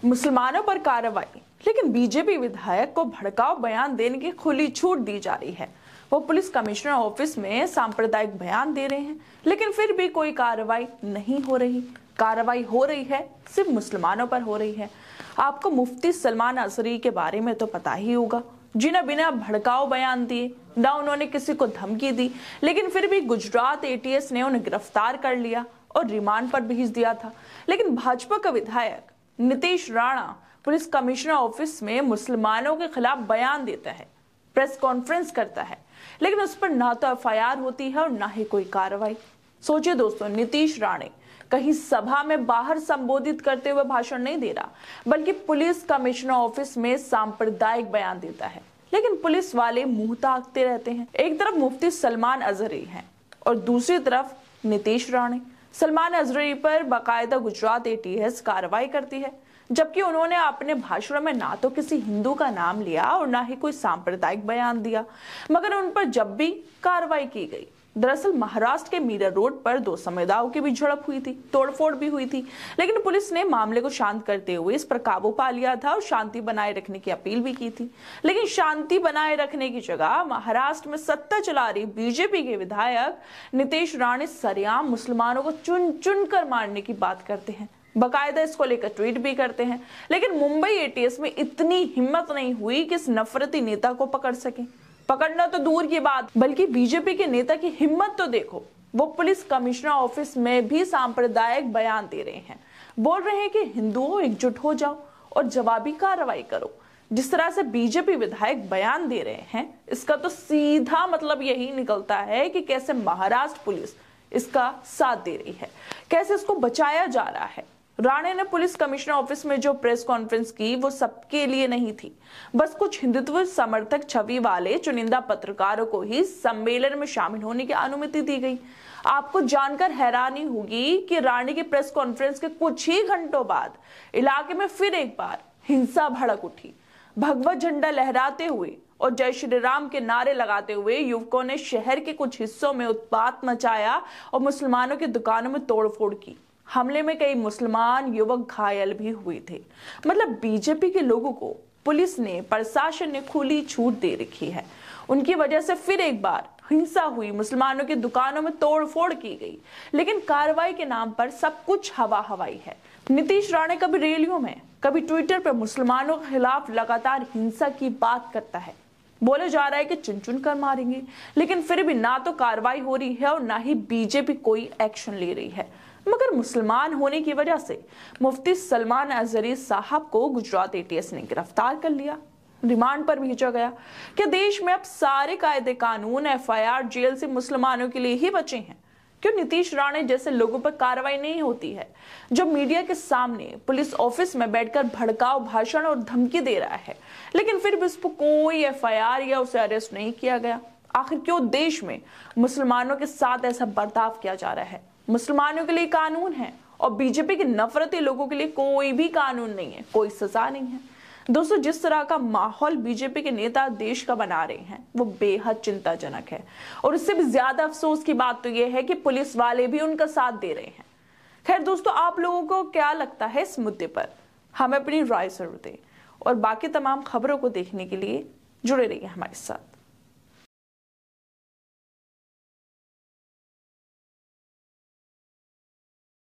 मुसलमानों पर कार्रवाई, लेकिन बीजेपी विधायक को भड़काऊ बयान देने की खुली छूट दी जा रही है। वो पुलिस कमिश्नर ऑफिस में सांप्रदायिक बयान दे रहे हैं, लेकिन फिर भी कोई कार्रवाई नहीं हो रही। कार्रवाई हो रही है सिर्फ मुसलमानों पर हो रही है। आपको मुफ्ती सलमान अजहरी के बारे में तो पता ही होगा, जिन्हें बिना भड़काऊ बयान दिए ना उन्होंने किसी को धमकी दी, लेकिन फिर भी गुजरात एटीएस ने उन्हें गिरफ्तार कर लिया और रिमांड पर भेज दिया था। लेकिन भाजपा का विधायक Nitish Rana police commissioner office में मुसलमानों के खिलाफ बयान देता है, प्रेस कॉन्फ्रेंस करता है, लेकिन उस पर ना तो एफआईआर होती है और ना ही कोई कार्रवाई। सोचिए दोस्तों, नीतीश राणे कहीं सभा में बाहर संबोधित करते हुए भाषण नहीं दे रहा, बल्कि पुलिस कमिश्नर ऑफिस में सांप्रदायिक बयान देता है, लेकिन पुलिस वाले मुंह ताकते रहते हैं। एक तरफ मुफ्ती सलमान अजहरी हैं और दूसरी तरफ नीतीश राणे। सलमान अजहरी पर बाकायदा गुजरात एटीएस कार्रवाई करती है, जबकि उन्होंने अपने भाषण में ना तो किसी हिंदू का नाम लिया और ना ही कोई सांप्रदायिक बयान दिया, मगर उन पर जब भी कार्रवाई की गई। दरअसल महाराष्ट्र के मीरा रोड पर दो समुदायों की भी झड़प हुई थी, तोड़फोड़ भी हुई थी, लेकिन पुलिस ने मामले को शांत करते हुए इस पर काबू पा लिया था और शांति बनाए रखने की अपील भी की थी। लेकिन शांति बनाए रखने की जगह महाराष्ट्र में सत्ता चला रही बीजेपी के विधायक नीतीश राणे सरेआम मुसलमानों को चुन चुन कर मारने की बात करते हैं, बाकायदा इसको लेकर ट्वीट भी करते हैं। लेकिन मुंबई एटीएस में इतनी हिम्मत नहीं हुई कि इस नफरती नेता को पकड़ सके। पकड़ना तो दूर की बात, बल्कि बीजेपी के नेता की हिम्मत तो देखो, वो पुलिस कमिश्नर ऑफिस में भी सांप्रदायिक बयान दे रहे हैं, बोल रहे हैं कि हिंदुओं एकजुट हो जाओ और जवाबी कार्रवाई करो। जिस तरह से बीजेपी विधायक बयान दे रहे हैं, इसका तो सीधा मतलब यही निकलता है कि कैसे महाराष्ट्र पुलिस इसका साथ दे रही है, कैसे इसको बचाया जा रहा है। राणे ने पुलिस कमिश्नर ऑफिस में जो प्रेस कॉन्फ्रेंस की वो सबके लिए नहीं थी, बस कुछ हिंदुत्व समर्थक छवि वाले चुनिंदा पत्रकारों को ही सम्मेलन में शामिल होने की अनुमति दी गई। आपको जानकर हैरानी होगी कि राणे की प्रेस कॉन्फ्रेंस के कुछ ही घंटों बाद इलाके में फिर एक बार हिंसा भड़क उठी। भगवा झंडा लहराते हुए और जय श्री राम के नारे लगाते हुए युवकों ने शहर के कुछ हिस्सों में उत्पात मचाया और मुसलमानों की दुकानों में तोड़फोड़ की। हमले में कई मुसलमान युवक घायल भी हुए थे। मतलब बीजेपी के लोगों को पुलिस ने, प्रशासन ने खुली छूट दे रखी है। उनकी वजह से फिर एक बार हिंसा हुई, मुसलमानों की दुकानों में तोड़फोड़ की गई, लेकिन कार्रवाई के नाम पर सब कुछ हवा हवाई है। नीतीश राणे कभी रैलियों में, कभी ट्विटर पर मुसलमानों के खिलाफ लगातार हिंसा की बात करता है। बोले जा रहा है कि चुन चुन कर मारेंगे, लेकिन फिर भी ना तो कार्रवाई हो रही है और ना ही बीजेपी कोई एक्शन ले रही है। मगर मुसलमान होने की वजह से मुफ्ती सलमान अजहरी साहब को गुजरात एटीएस ने गिरफ्तार कर लिया, रिमांड पर भेजा गया। क्या देश में अब सारे कायदे कानून, एफआईआर, जेल से मुसलमानों के लिए ही बचे हैं? क्यों नीतीश राणे जैसे लोगों पर कार्रवाई नहीं होती है, जो मीडिया के सामने पुलिस ऑफिस में बैठकर भड़काऊ भाषण और धमकी दे रहा है, लेकिन फिर भी उस पर कोई एफआईआर या उसे अरेस्ट नहीं किया गया? आखिर क्यों देश में मुसलमानों के साथ ऐसा बर्ताव किया जा रहा है? मुसलमानों के लिए कानून है और बीजेपी के नफरती लोगों के लिए कोई भी कानून नहीं है, कोई सजा नहीं है। दोस्तों, जिस तरह का माहौल बीजेपी के नेता देश का बना रहे हैं वो बेहद चिंताजनक है, और इससे भी ज्यादा अफसोस की बात तो यह है कि पुलिस वाले भी उनका साथ दे रहे हैं। खैर दोस्तों, आप लोगों को क्या लगता है इस मुद्दे पर? हमें अपनी राय जरूर दें और बाकी तमाम खबरों को देखने के लिए जुड़े रहिए हमारे साथ।